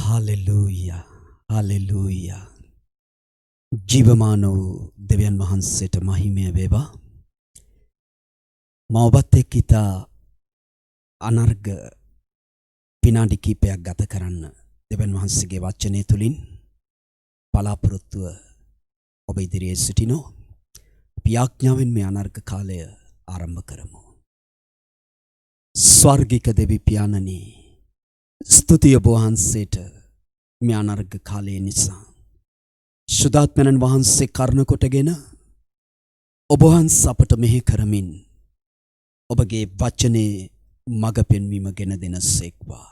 Hallelujah hallelujah ජීවමාන වූ දෙවියන් වහන්සේට මහිමය වේවා. මා ඔබත් එක්ක ඉතා අනර්ග විනාඩි කිහිපයක් ගත කරන්න දෙවියන් වහන්සේගේ වචනය තුලින් බලාපොරොත්තුව ඔබ ඉදිරියේ සිටිනෝ. අපි ආඥාවෙන් මේ අනර්ග කාලය ආරම්භ කරමු. ස්වර්ගික දෙවි පියාණනි, ස්තුතිය ඔබ වහන්සේට මේ අනර්ග කාලය නිසා. සුදාත්මයන් වහන්සේ කරුණ කොටගෙන ඔබ වහන්සේ අපට මෙහි කරමින් ඔබගේ වචනේ මඟ පෙන්වීම ගෙන දෙනසේක්වා.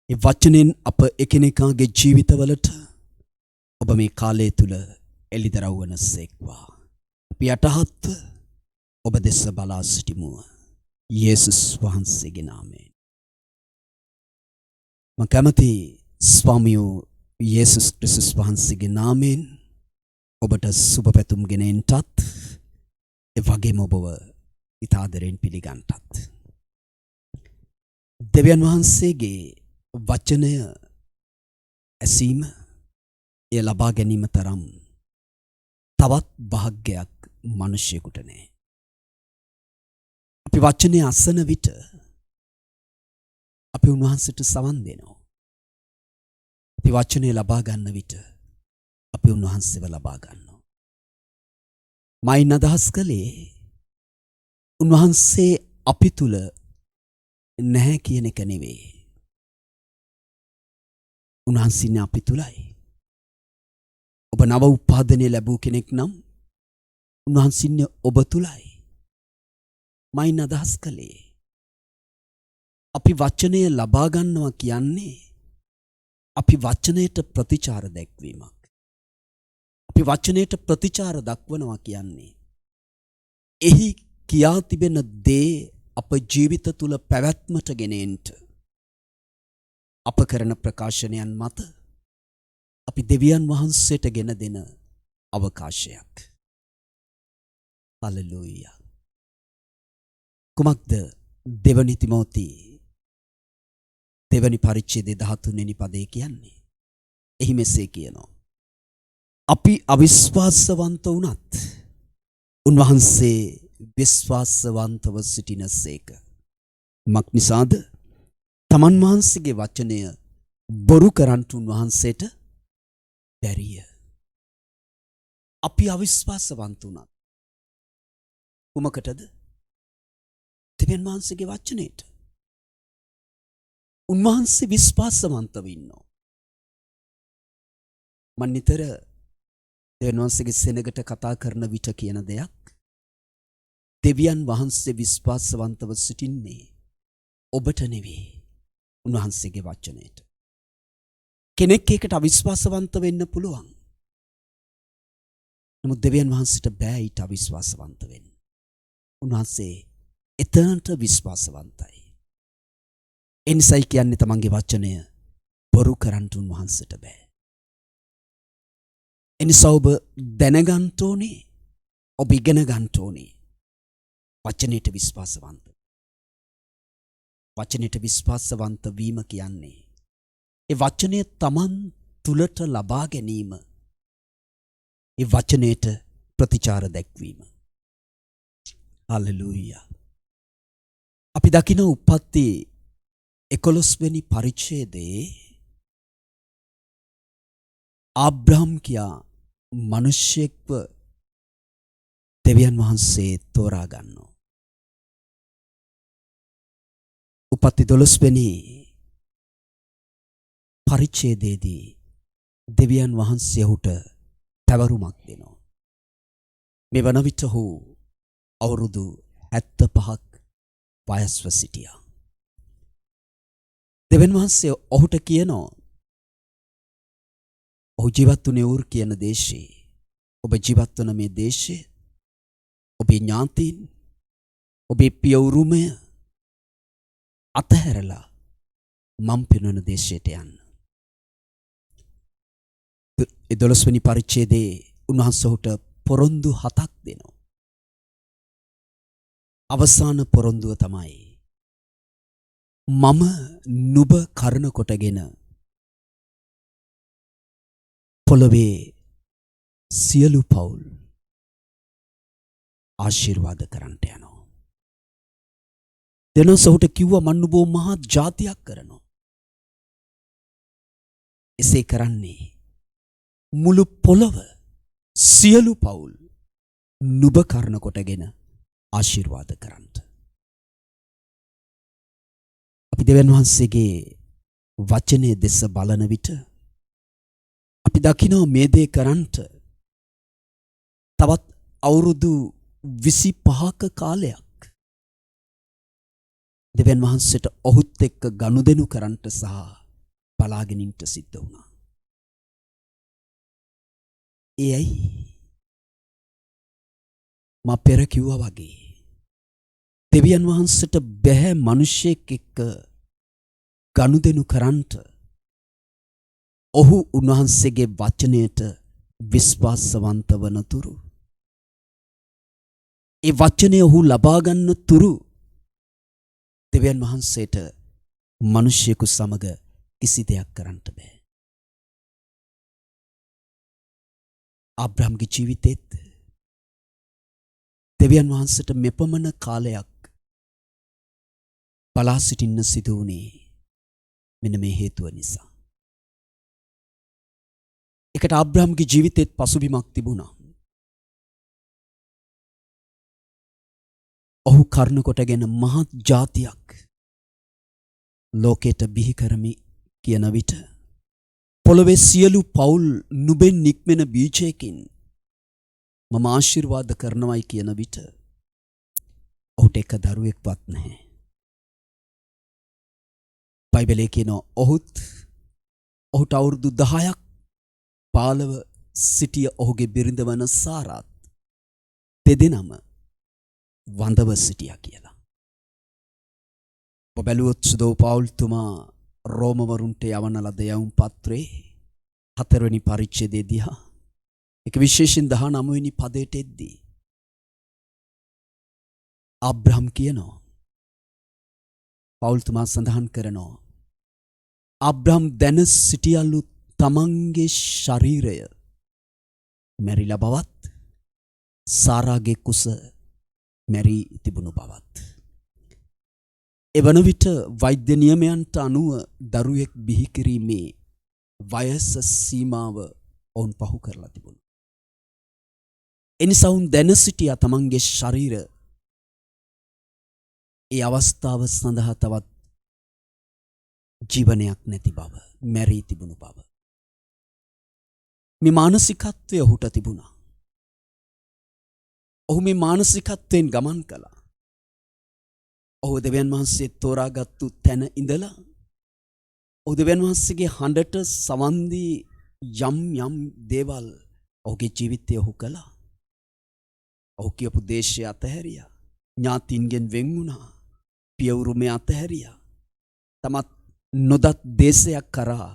ඒ වචනෙන් අප එකිනෙකාගේ ජීවිතවලට ඔබ මේ කාලය තුල එළිදරව් වනසේක්වා. අපි යටහත් ඔබ දෙස බලා සිටිමු. යේසුස් වහන්සේගේ නාමයෙන්. මම කැමති ස්වාමියෝ යේසුස් ක්‍රිස්තුස් වහන්සේගේ නාමයෙන් ඔබට සුබ පැතුම් ගෙනෙන්නටත් ඒ වගේම ඔබව ඉතාදරෙන් පිළිගන්නටත්. දෙවියන් වහන්සේගේ වචනය ඇසීම එය ලබා ගැනීම තරම් තවත් භාග්‍යයක් මිනිසෙකුට නැහැ. අපි වචනේ අසන විට අපි උන්වහන්සේට සවන් දෙනවා. අපි වචනේ ලබා ගන්න විට අපි උන්වහන්සේව ලබා ගන්නවා. මයින් අදහස් කළේ උන්වහන්සේ අපි තුල නැහැ කියන එක නෙවෙයි. උන්වහන්සේ අපි තුලයි. ඔබ නව උපාදනය ලැබූ කෙනෙක් නම් උන්වහන්සේ ඔබ තුලයි. මයින් අදහස් කළේ අපි වචනය ලබා ගන්නවා කියන්නේ අපි වචනයට ප්‍රතිචාර දැක්වීමක්. අපි වචනයට ප්‍රතිචාර දක්වනවා කියන්නේ එහි කියා තිබෙන දේ අප ජීවිත තුල පැවැත්මට ගෙනෙන්න අප කරන ප්‍රකාශනයන් මත අපි දෙවියන් වහන්සේට ගෙන දෙන අවකාශයක්. හලෙලූයා. කුමක්ද දෙවනි තිමෝති දෙවනි පරිච්ඡේදයේ 13 වෙනි පදේ කියන්නේ? එහි මෙසේ කියනවා. අපි අවිශ්වාසවන්ත වුණත් උන්වහන්සේ විශ්වාසවන්තව සිටිනසේක. මක් නිසාද? තමන් වහන්සේගේ වචනය බොරු කරන්ට උන්වහන්සේට බැරිය. අපි අවිශ්වාසවන්ත වුණත් කුමකටද? දෙවියන් වහන්සේගේ වචනයට. උන්වහන්සේ විශ්වාසවන්තව ඉන්නවා. මම නිතර දෙවියන් වහන්සේගේ සෙනගට කතා කරන විට කියන දෙයක්, දෙවියන් වහන්සේ විශ්වාසවන්තව සිටින්නේ ඔබට නෙවෙයි, උන්වහන්සේගේ වචනයට. කෙනෙක් ඒකට අවිශ්වාසවන්ත වෙන්න පුළුවන්. නමුත් දෙවියන් වහන්සේට බෑ ඊට අවිශ්වාසවන්ත වෙන්න. උන්වහන්සේ එතනට විශ්වාසවන්තයි. එනිසයි කියන්නේ තමන්ගේ වචනය බොරු කරන්න උන්වහන්සේට බෑ. එනිසා ඔබ දැනගන්න ඕනේ, ඔබ ඉගෙන ගන්න ඕනේ වචනයට විශ්වාසවන්ත. වචනයට විශ්වාසවන්ත වීම කියන්නේ ඒ වචනය තමන් තුලට ලබා ගැනීම, ඒ වචනයට ප්‍රතිචාර දැක්වීම. හලෙලූයා. අපි දකින උප්පත්ති 11 වෙනි පරිච්ඡේදයේ ආබ්‍රහම් කියා මිනිසෙක්ව දෙවියන් වහන්සේ තෝරා ගන්නවා. උප්පත්ති 12 වෙනි පරිච්ඡේදයේදී දෙවියන් වහන්සේ ඔහුට පැවරුමක් දෙනවා. මේ වන විට ඔහු අවුරුදු 75ක් වයස්ව සිටියා. දෙවියන් වහන්සේ ඔහුට කියනවා, ඔහු ජීවත් වුණේ ඌර් කියන දේශේ. ඔබ ජීවත් වන මේ දේශේ ඔබේ ඥාතීන්, ඔබේ පිය උරුමය අතහැරලා මම් පෙන්වන දේශයට යන්න. 12 වෙනි පරිච්ඡේදයේ උන්වහන්සේ ඔහුට පොරොන්දු 7ක් දෙනවා. අවසාන පොරොන්දුව තමයි මම නුඹ කරන කොටගෙන පොළොවේ සියලු පවුල් ආශිර්වාද කරන්නට යනවා. දෙනොස් ඔහුට කිව්වා මන් නුඹව මහා ජාතියක් කරනවා. එසේ කරන්නේ මුළු පොළොව සියලු පවුල් නුඹ කරන කොටගෙන ආශිර්වාද කරන්නට. අපි දෙවියන් වහන්සේගේ වචනේ දෙස බලන විට අපි දකිනවා මේ දේ කරන්නට තවත් අවුරුදු 25ක කාලයක් දෙවියන් වහන්සේට ඔහුත් එක්ක ගනුදෙනු කරන්නට සහ බලාගෙන ඉන්න සිද්ධ වුණා. එයි මා පෙර කිව්වා වගේ දෙවියන් වහන්සේට බැහැ මිනිසෙක් එක්ක ගනුදෙනු කරන්නට ඔහු උන්වහන්සේගේ වචනයට විශ්වාසවන්ත වන තුරු ඒ වචනය ඔහු ලබා ගන්න තුරු දෙවියන් වහන්සේට මිනිසෙකු සමග කිසි දෙයක් කරන්නට බෑ. අබ්‍රහම්ගේ ජීවිතෙත් දෙවියන් වහන්සේට මෙපමණ කාලයක් බලා සිටින්න සිදු වුණේ මෙන්න මේ හේතුව නිසා. එකට අබ්‍රහම්ගේ ජීවිතෙත් පසුබිමක් තිබුණා. ඔහු කර්ණ කොටගෙන මහත් ජාතියක් ලෝකයට බිහි කරමි කියන විට පොළොවේ සියලු පවුල් නුඹෙන් නික්මෙන බීජයකින් මම ආශිර්වාද කරනවායි කියන විට ඔහුට එක දරුවෙක්වත් නැහැ. බයිබලයේ කියනවා ඔහුට අවුරුදු 10ක් 15 සිටිය ඔහුගේ බිරිඳ වන සාරාත් දෙදෙනාම වඳව සිටියා කියලා. ඔබ බැලුවොත් සුදෝ පවුල්තුමා රෝමවරුන්ට යවන ලද යවුම් පත්‍රයේ 4 වෙනි පරිච්ඡේදයේ දිහා ඒක විශේෂයෙන් 19 වෙනි පදයට එද්දී අබ්‍රහම් කියනවා පවුල්තුමා සඳහන් කරනවා අබ්‍රහම් දැන සිටියලු තමන්ගේ ශරීරය මැරිලා බවත් සාරාගේ කුස මැරී තිබුණු බවත් එවන විට වෛද්‍ය නියමයන්ට අනුව දරුවෙක් බිහි කිරීමේ වයස සීමාව ඔවුන් පහු කරලා තිබුණා. එනිසා වුන් දැන සිටියා තමන්ගේ ශරීර ඒ අවස්ථාව සඳහා තවත් ජීවනයක් නැති බව මැරී තිබුණු බව. මේ මානසිකත්වය ඔහුට තිබුණා. ඔහු මේ මානසිකත්වයෙන් ගමන් කළා. ඔහු දෙවියන් වහන්සේ තෝරාගත්තු තැන ඉඳලා ඔහු දෙවියන් වහන්සේගේ හඬට සවන් දී යම් දේවල් ඔහුගේ ජීවිතය ඔහු කළා. ඔහු කියපු දේශය අතහැරියා. ඥාතින්ගෙන් වෙන් වුණා. පියවුරුමේ අතහැරියා. තමත් නොදත් දේශයක් කරා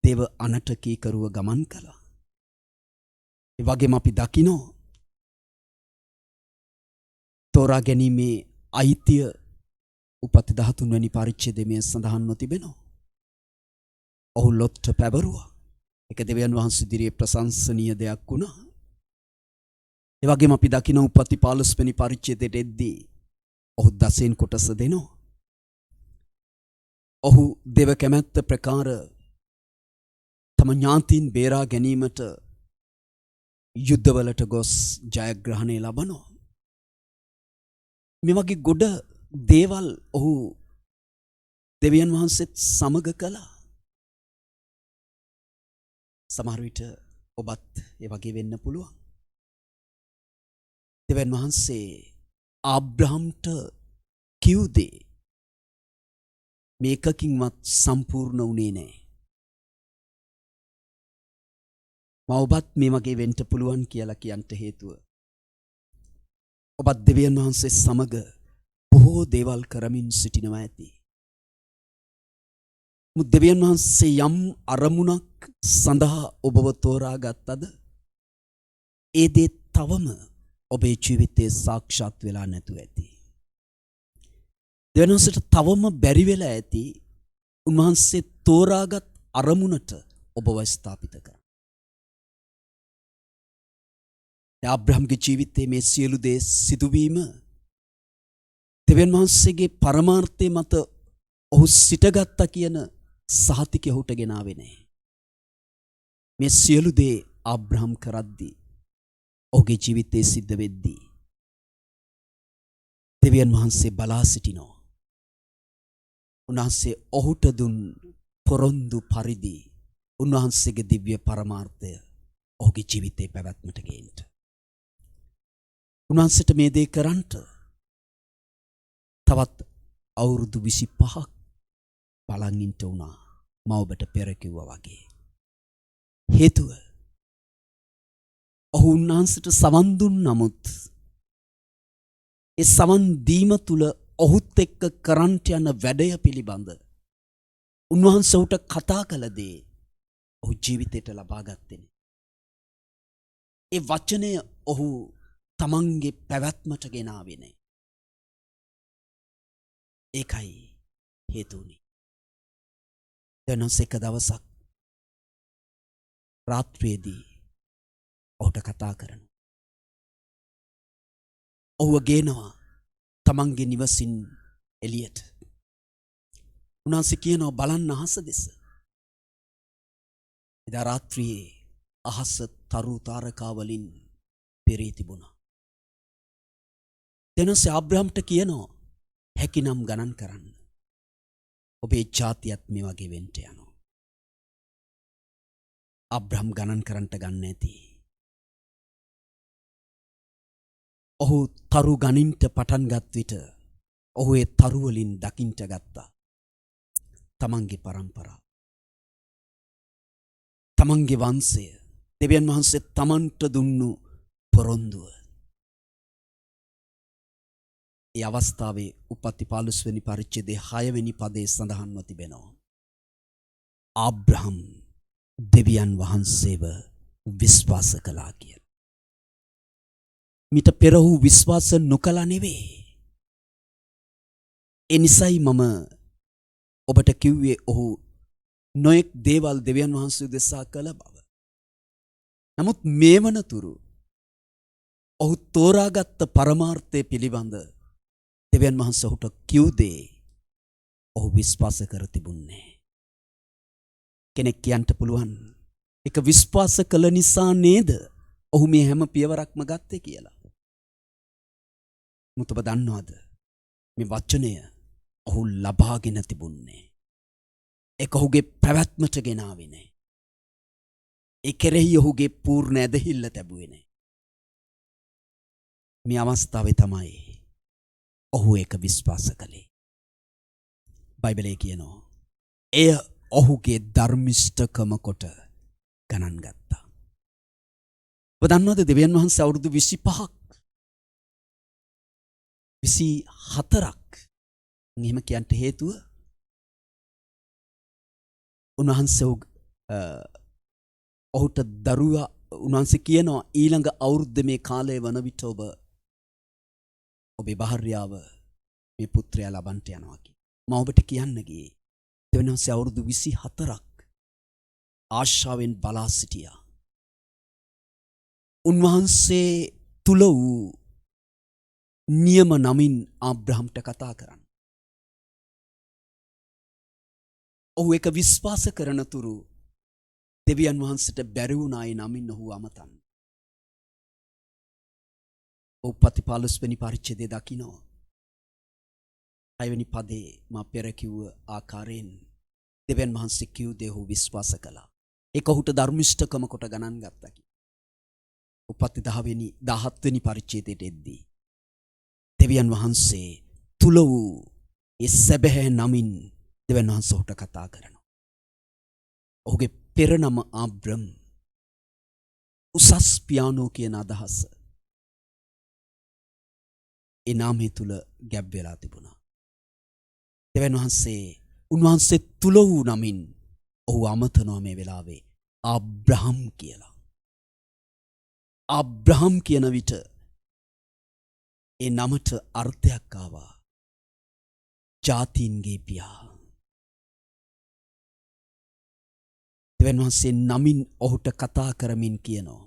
දේව අනට කීකරුව ගමන් කළා. ඒ වගේම අපි දකිනවා තෝරා ගැනීමේ අයිතිය උපති 13 වෙනි පරිච්ඡේදයේ සඳහන්ව තිබෙනවා. ඔහු ලොත්ට පැවරුවා. ඒක දෙවියන් වහන්සේ ඉදිරියේ ප්‍රශංසනීය දෙයක් වුණා. ඒ වගේම අපි දකිනවා උපති 15 වෙනි පරිච්ඡේදයට එද්දී ඔහු 10න් කොටස දෙනවා. ඔහු දෙව කැමැත්ත ප්‍රකාර තම ඥාතීන් බේරා ගැනීමට යුද්ධවලට ගොස් ජයග්‍රහණය ලබනවා. මේ වගේ ගොඩ දේවල් ඔහු දෙවියන් වහන්සේත් සමග කළා. සමහර විට ඔබත් ඒ වගේ වෙන්න පුළුවන්. දෙවියන් වහන්සේ ආබ්‍රහම්ට කිව් දේ මේකකින්වත් සම්පූර්ණ වුණේ නැහැ. ඔබත් මේ වගේ වෙන්න පුළුවන් කියලා කියන්ට හේතුව ඔබත් දෙවියන් වහන්සේ සමග බොහෝ දේවල් කරමින් සිටිනවා ඇති. දෙවියන් වහන්සේ යම් අරමුණක් සඳහා ඔබව තෝරාගත්තද ඒ දේ තවම ඔබේ ජීවිතයේ සාක්ෂාත් වෙලා නැතුව ඇති. දෙවියන් වහන්සේට තවම බැරි වෙලා ඇති උන්වහන්සේ තෝරාගත් අරමුණට ඔබව ස්ථාපිත කරන්න. ආබ්‍රහම්ගේ ජීවිතයේ මේ සියලු දේ සිදුවීම දෙවියන් වහන්සේගේ පරමාර්ථය මත ඔහු සිටගත්තා කියන සහතිකය ඔහුට ගෙනාවේ නැහැ. මේ සියලු දේ ආබ්‍රහම් කරද්දී ඔහුගේ ජීවිතයේ සිද්ධ වෙද්දී දෙවියන් වහන්සේ බලා සිටිනවා. උන්වහන්සේ ඔහුට දුන් පොරොන්දු පරිදි උන්වහන්සේගේ දිව්‍ය පරමාර්ථය ඔහුගේ ජීවිතේ පැවැත්මට ගේන්න. උන්වහන්සේට මේ දේ කරන්නට තවත් අවුරුදු 25ක් බලන් ඉන්න උනා. මම ඔබට පෙර කිව්වා වගේ. හේතුව ඔහු උන්වහන්සේට සවන් දුන් නමුත් ඒ සවන් දීම තුල ඔහුත් එක්ක කරන්ට යන වැඩය පිළිබඳ උන්වහන්සේ උට කතා කළ දේ ඔහු ජීවිතයට ලබා ගත්තේ නේ. ඒ වචනය ඔහු තමන්ගේ පැවැත්මට ගෙනාවේ නේ. ඒකයි හේතුුනේ. දැනස් එක දවසක් රාත්‍රියේදී ඔහුට කතා කරනවා. ඔහුව ගේනවා තමන්ගේ නිවසින් එළියට. උන්වහන්සේ කියනවා බලන්න අහස දෙස. එදා රාත්‍රියේ අහස තරු තාරකා වලින් පිරී තිබුණා. දැනස් ආබ්‍රහම්ට කියනවා හැකිනම් ගණන් කරන්න. ඔබේ ජාතියත් මේ වගේ වෙන්න යනවා. ආබ්‍රහම් ගණන් කරන්නට ගන්න ඇති. ඔහු තරු ගණින්ට පටන් ගත් විට ඔහු ඒ තරු වලින් දකින්ට ගත්තා තමන්ගේ පරම්පරාව. තමන්ගේ වංශය දෙවියන් වහන්සේ තමන්ට දුන්නු පොරොන්දුව. ඒ අවස්ථාවේ උපත්ති 15 වෙනි පරිච්ඡේදයේ 6 වෙනි පදයේ සඳහන්ව තිබෙනවා. ආබ්‍රහම් දෙවියන් වහන්සේව විශ්වාස කළා කියලා. මිට පෙර වූ විශ්වාස නොකළා නෙවෙයි. ඒ නිසයි මම ඔබට කිව්වේ ඔහු නොඑක් දේවල් දෙවියන් වහන්සේ උදෙසා කළ බව. නමුත් මේ වනතුරු ඔහු තෝරාගත් පරමාර්ථය පිළිබඳ දෙවියන් වහන්සේ ඔහුට කිව් දේ ඔහු විශ්වාස කර තිබුණේ. කෙනෙක් කියන්ට පුළුවන් ඒක විශ්වාස කළ නිසා නේද ඔහු මේ හැම පියවරක්ම ගත්තේ කියලා. මුත ඔබ දන්නවද මේ වචනය ඔහු ලබාගෙන තිබුණේ. ඒක ඔහුගේ පැවැත්මට ගෙනාවේ නෑ. ඒ කෙරෙහි ඔහුගේ පූර්ණ ඇදහිල්ල තිබුවේ නෑ. මේ අවස්ථාවේ තමයි ඔහු ඒක විශ්වාස කළේ. බයිබලයේ කියනවා එය ඔහුගේ ධර්මිෂ්ඨකම කොට ගණන් ගත්තා. ඔබ දන්නවද දෙවියන් වහන්සේ අවුරුදු 25ක් 24ක් එහෙම කියන්ට හේතුව උන්වහන්සේ ඔහුට දරුවා උන්වහන්සේ කියනවා ඊළඟ අවුරුද්ද මේ කාලය වන විට ඔබේ භාර්යාව මේ පුත්‍රයා ලබන්ට යනවා කියලා. මම ඔබට කියන්න ගියේ දෙවියන් වහන්සේ අවුරුදු 24ක් ආශාවෙන් බලා සිටියා. උන්වහන්සේ තුල වූ නියම නමින් ආබ්‍රහම්ට කතා කරන්න. ඔහු එක විශ්වාස කරන තුරු දෙවියන් වහන්සේට බැරි වුණායි නමින් ඔහු අමතන්න. උපත්ති 15 වෙනි පරිච්ඡේදයේ දකින්න 6 වෙනි පදේ මා පෙර කිව්ව ආකාරයෙන් දෙවියන් වහන්සේ කිව් දේ ඔහු විශ්වාස කළා. ඒක ඔහුට ධර්මිෂ්ඨකම කොට ගණන් ගත්තා කියලා. උපත්ති 17 වෙනි පරිච්ඡේදයට එද්දී දෙවියන් වහන්සේ තුල වූ ඒ සැබෑ නමින් දෙවියන් වහන්සේ ඔහුට කතා කරනවා. ඔහුගේ පෙර නම ආබ්‍රම් උසස් පියානෝ කියන අදහස ඒ නාමය තුල ගැබ් වෙලා තිබුණා. දෙවියන් වහන්සේ උන්වහන්සේ තුල වූ නමින් ඔහු අමතනවා මේ වෙලාවේ ආබ්‍රහම් කියලා. ආබ්‍රහම් කියන විට ඒ නමට අර්ථයක් ආවා ජාතීන්ගේ පියා. දෙවියන් වහන්සේ නමින් ඔහුට කතා කරමින් කියනවා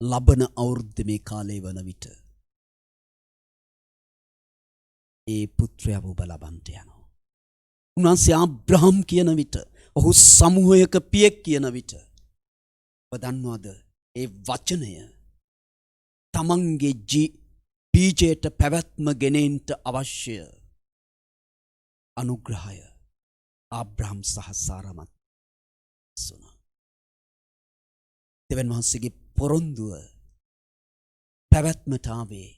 ලබන අවුරුද්ද මේ කාලේ වන විට ඒ පුත්‍රයාව ඔබ ලබන්ට යනවා. උන්වහන්සේ ආබ්‍රහම් කියන විට, ඔහු සමූහයක පියෙක් කියන විට, ඔබ දන්නවද ඒ වචනය තමන්ගේ බීජයට පැවැත්ම ගෙනෙන්ට අවශ්‍ය අනුග්‍රහය ආබ්‍රහම් සහ සාරාමත් සුණා. දෙවියන් වහන්සේගේ පොරොන්දුව පැවැත්මට ආවේ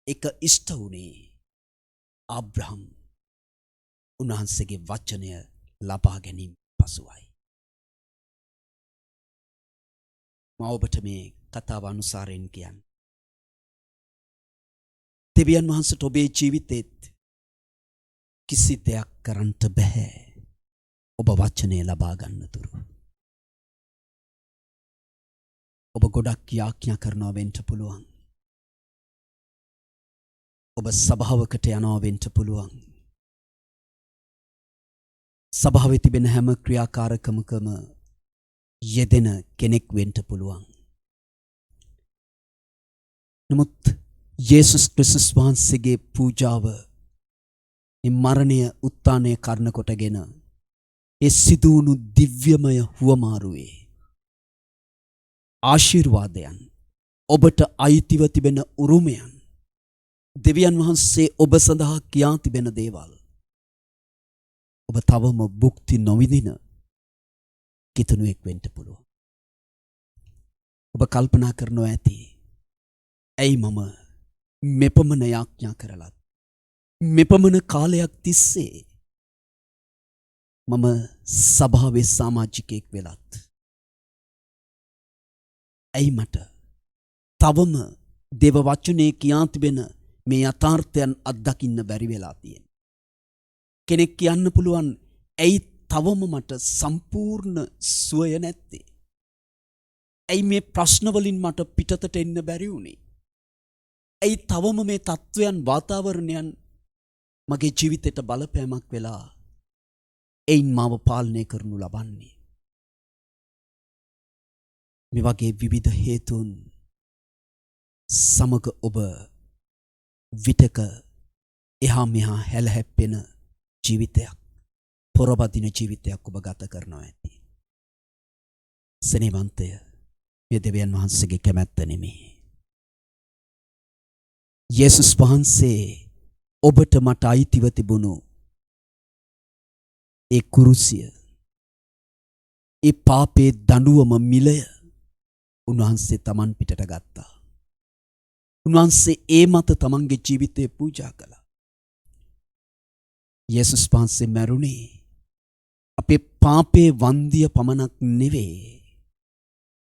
එක ඉෂ්ට වුණේ ආබ්‍රහම් උන්වහන්සේගේ වචනය ලබා ගැනීම පසුවයි. මම ඔබට මේ කතාව අනුසාරයෙන් කියන්නේ, දෙවියන් වහන්සේට ඔබේ ජීවිතේත් කිසි දෙයක් කරන්නට බෑ ඔබ වචනය ලබා ගන්න තුරු. ඔබ ගොඩක් යාඥා කරනවා වෙන්න පුළුවන්. ඔබ සභාවකට යනවා වෙන්න පුළුවන්. සභාවේ තිබෙන හැම ක්‍රියාකාරකමකම යෙදෙන කෙනෙක් වෙන්න පුළුවන්. නමුත් යේසුස් ක්‍රිස්තුස් වහන්සේගේ පූජාව, මේ මරණය උත්ථානය කරන කොටගෙන ඒ සිදුවුණු දිව්‍යමය හුවමාරුවේ ආශිර්වාදයන්, ඔබට අයිතිව තිබෙන උරුමයන්, දෙවියන් වහන්සේ ඔබ සඳහා කියා තිබෙන දේවල් ඔබ තවම භුක්ති නොවිඳින කිතුණුවෙක් වෙන්න පුළුවන්. ඔබ කල්පනා කරනවා ඇති, ඇයි මම මෙපමණ යාඥා කරලත්, මෙපමණ කාලයක් තිස්සේ මම සභාවේ සමාජිකයෙක් වෙලත්, ඇයි මට තවම දේව වචනේ කියා තිබෙන මේ යථාර්ථයන් අත්දකින්න බැරි වෙලා තියෙන්නේ? කෙනෙක් කියන්න පුළුවන්, ඇයි තවම මට සම්පූර්ණ සුවය නැත්තේ? ඇයි මේ ප්‍රශ්න වලින් මට පිටතට එන්න බැරි වුනේ? ඇයි තවම මේ තත්වයන්, වාතාවරණයන් මගේ ජීවිතයට බලපෑමක් වෙලා එයින් මාව පාලනය කරනු ලබන්නේ? මේ වගේ විවිධ හේතුන් සමග ඔබ විටක එහා මෙහා හැලහැප්පෙන ජීවිතයක්, පොරබදින ජීවිතයක් ඔබ ගත කරනවා ඇති. සෙනෙවන්තය, මේ දෙවියන් වහන්සේගේ කැමැත්ත නෙමෙයි. යේසුස් වහන්සේ ඔබට මට අයිතිව තිබුණු ඒ කුරුසිය, ඒ පාපේ දඬුවම මිලය උන්වහන්සේ තමන් පිටට ගත්තා. උන්වහන්සේ ඒ මත තමන්ගේ ජීවිතය පූජා කළා. යේසුස් වහන්සේ මැරුණේ අපේ පාපේ වන්දිය පමණක් නෙවෙයි,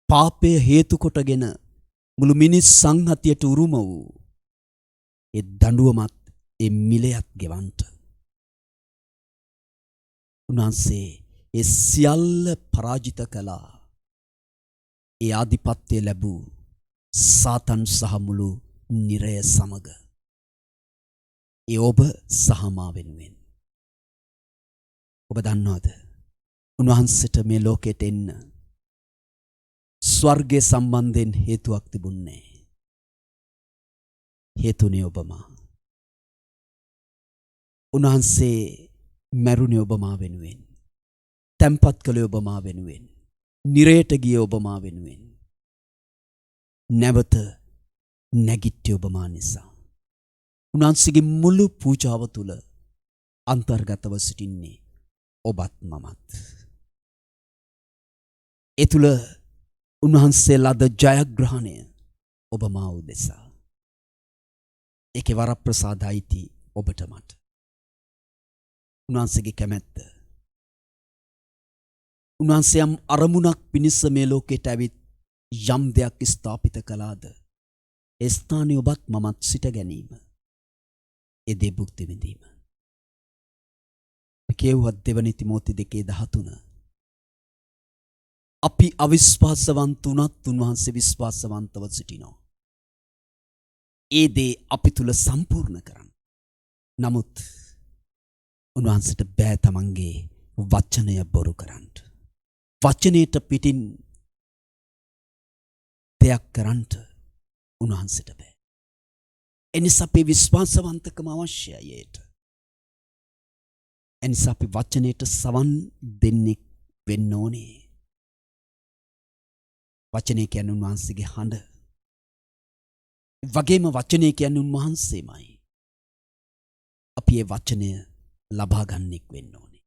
පාපය හේතු කොටගෙන මුළු මිනිස් සංහතියට උරුම වූ ඒ දඬුවමත්, ඒ මිලයත් ගෙවන්ට. උන්වහන්සේ ඒ සියල්ල පරාජිත කළා. ඒ ආධිපත්‍ය ලැබූ සාතන් සහ මුළු නිරය සමග. ඒ ඔබ සහ මා වෙනුවෙන්. ඔබ දන්නවද උන්වහන්සේට මේ ලෝකෙට එන්න ස්වර්ගය සම්බන්ධයෙන් හේතුවක් තිබුණේ. හේතුනේ ඔබ මා. උන්වහන්සේ මැරුණේ ඔබ මා වෙනුවෙන්. තැන්පත් කළේ ඔබ මා වෙනුවෙන්. නිරයට ගියේ ඔබ මා වෙනුවෙන්. නැවත නැගිට්ටේ ඔබ මා නිසා. උන්වහන්සේගේ මුළු පූජාව තුළ අන්තර්ගතව සිටින්නේ ඔබත් මමත්. ඒ තුළ උන්වහන්සේ ලද ජයග්‍රහණය ඔබ මා උදෙසා. ඒකේ වරප්‍රසාද අයිති ඔබට මට. උන්වහන්සේගේ කැමැත්ත. උන්වහන්සේ යම් අරමුණක් පිණිස මේ ලෝකෙට ඇවිත් යම් දෙයක් ස්ථාපිත කළාද, ඒ ස්ථානයේ ඔබත් මමත් සිට ගැනීම, ඒ දේ භුක්ති විඳීම. කියුවත් දෙවනි තිමෝති 2:13 අපි අවිශ්වාසවන්ත වුණත් උන්වහන්සේ විශ්වාසවන්තව සිටිනවා. ඒ දේ අපි තුල සම්පූර්ණ කරන්න. නමුත් උන්වහන්සේට බෑ තමන්ගේ වචනය බොරු කරන්න. වචනයට පිටින් දෙයක් කරන්න උන්වහන්සේට බෑ. එනිසා අපේ විශ්වාසවන්තකම අවශ්‍යයි ඒට. එනිසා අපි වචනයට සවන් දෙන්නෙක් වෙන්න ඕනේ. වචනය කියන්නේ උන්වහන්සේගේ හඬ. වගේම වචනය කියන්නේ උන්වහන්සේමයි. අපි ඒ වචනය ලබා ගන්නෙක් වෙන්න ඕනේ.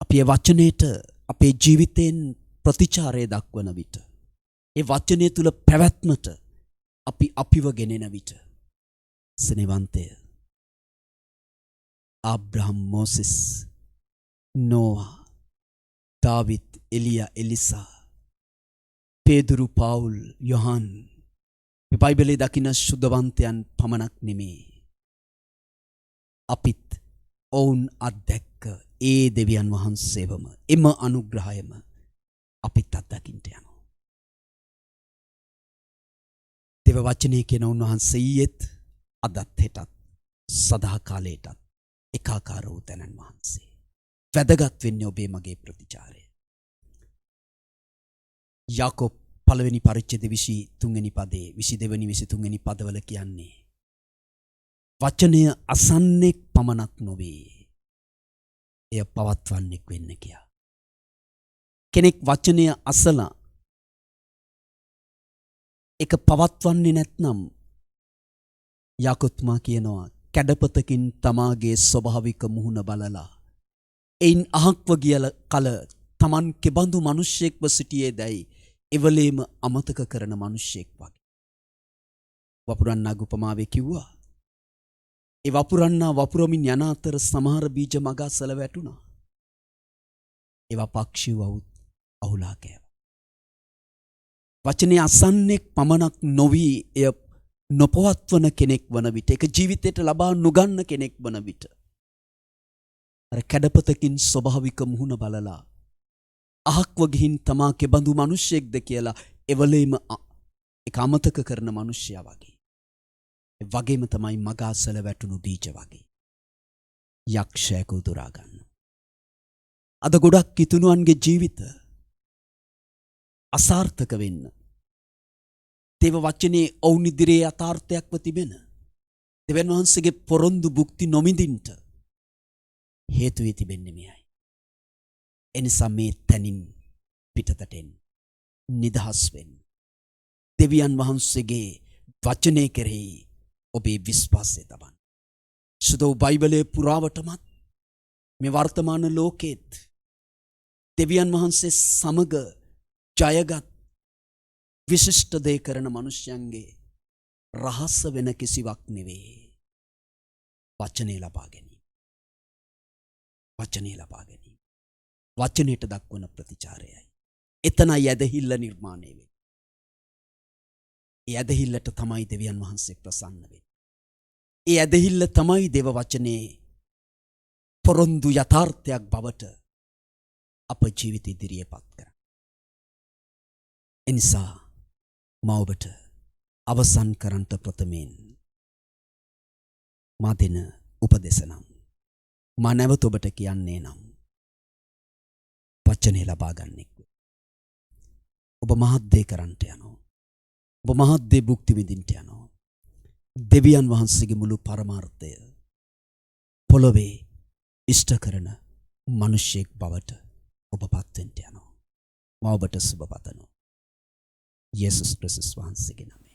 අපි ඒ වචනයට අපේ ජීවිතයෙන් ප්‍රතිචාරය දක්වන විට, ඒ වචනය තුල පැවැත්මට අපි අපිව ගෙනෙන විට, සෙනෙවන්තය ආබ්‍රහම්, මෝසෙස්, නෝවා, දාවිද්, එලියා, එලිසා, පේදුරු, පවුල්, යොහන්, මේ බයිබලයේ දකින සුද්ධවන්තයන් පමණක් නෙමේ. අපිත් ඔවුන් අත්දැක්ක ඒ දෙවියන් වහන්සේවම, එම අනුග්‍රහයම අපිත් අත්දකින්න යනවා. දේව වචනේ කියන උන්වහන්සේ ඊයේත් අදත් හෙටත් සදා කාලයටත් එකාකාර වූ තැනන් වහන්සේ. වැදගත් වෙන්නේ ඔබේ මගේ ප්‍රතිචාරය. යාකෝබ් පළවෙනි පරිච්ඡේද 23 වෙනි පදේ 22 වෙනි 23 වෙනි පදවල කියන්නේ වචනය අසන්නෙක් පමණක් නොවේ, එය පවත්වන්නෙක් වෙන්න කියා. කෙනෙක් වචනය අසලා ඒක පවත්වන්නේ නැත්නම් යාකෝබ්තුමා කියනවා කැඩපතකින් තමාගේ ස්වභාවික මුහුණ බලලා එයින් අහක්ව ගිය කල තමන් කෙබඳු මිනිසෙක්ව සිටියේ දැයි එවලේම අමතක කරන මිනිසෙක් වගේ. වපුරන්නාගේ උපමාවේ කිව්වා ඒ වපුරන්නා වපුරමින් යන අතර සමහර බීජ මග අසල වැටුණා. ඒවා පක්ෂිව අහුලා කෑවා. වචනේ අසන්නෙක් පමණක් නොවි එය නොපවත්වන කෙනෙක් වන විට, ඒක ජීවිතයට ලබා නොගන්න කෙනෙක් වන විට, අර කැඩපතකින් ස්වභාවික මුහුණ බලලා අහක්ව ගිහින් තමා කෙබඳු මිනිසෙක්ද කියලා එවලේම ඒක අමතක කරන මිනිසයා වගේ. ඒ වගේම තමයි මග අසල වැටුණු බීජ වගේ. යක්ෂයෙකු උදුරා ගන්න. අද ගොඩක් කිතුණුවන්ගේ ජීවිත අසාර්ථක වෙන්න දේව වචනේ ඔවුන් ඉදිරියේ යථාර්ථයක්ව තිබෙන දෙවියන් වහන්සේගේ පොරොන්දු භුක්ති නොමිදින්ට හේතු වී තිබෙන්නේ මෙයයි. එනිසා මේ තැනින් පිටතට එන්න, නිදහස් වෙන්න. දෙවියන් වහන්සේගේ වචනේ කෙරෙහි ඔබේ විශ්වාසය තබන්න. සුදෝ බයිබලයේ පුරාවටමත් මේ වර්තමාන ලෝකෙත් දෙවියන් වහන්සේ සමග ජයගත් විශිෂ්ට දේ කරන මිනිසයන්ගේ රහස වෙන කිසිවක් නෙවෙයි. වචනේ ලබා ගැනීම. වචනේ ලබා ගැනීම. වචනයට දක්වන ප්‍රතිචාරයයි. එතනයි ඇදහිල්ල නිර්මාණය වෙන්නේ. ඒ ඇදහිල්ලට තමයි දෙවියන් වහන්සේ ප්‍රසන්න වෙන්නේ. ඒ ඇදහිල්ල තමයි දේව වචනේ පොරොන්දු යථාර්ථයක් බවට අප ජීවිත ඉදිරියේ පත් කරන්නේ. එනිසා මා ඔබට අවසන් කරන්ට ප්‍රථමයෙන් මා දෙන උපදෙස නම්, මා නැවත ඔබට කියන්නේ නම් වචනේ ලබා ගන්නෙක්. ඔබ මහත් දේ කරන්ට යනවා. ඔබ මහත් දේ භුක්ති විඳින්නට යනවා. දෙවියන් වහන්සේගේ මුළු පරමාර්ථය පොළොවේ ඉෂ්ට කරන මිනිසෙක් බවට ඔබ පත් වෙන්න යනවා. මා ඔබට සුබ පතනවා. යේසුස් ක්‍රිස්තුස් වහන්සේගේ නමයෙන්.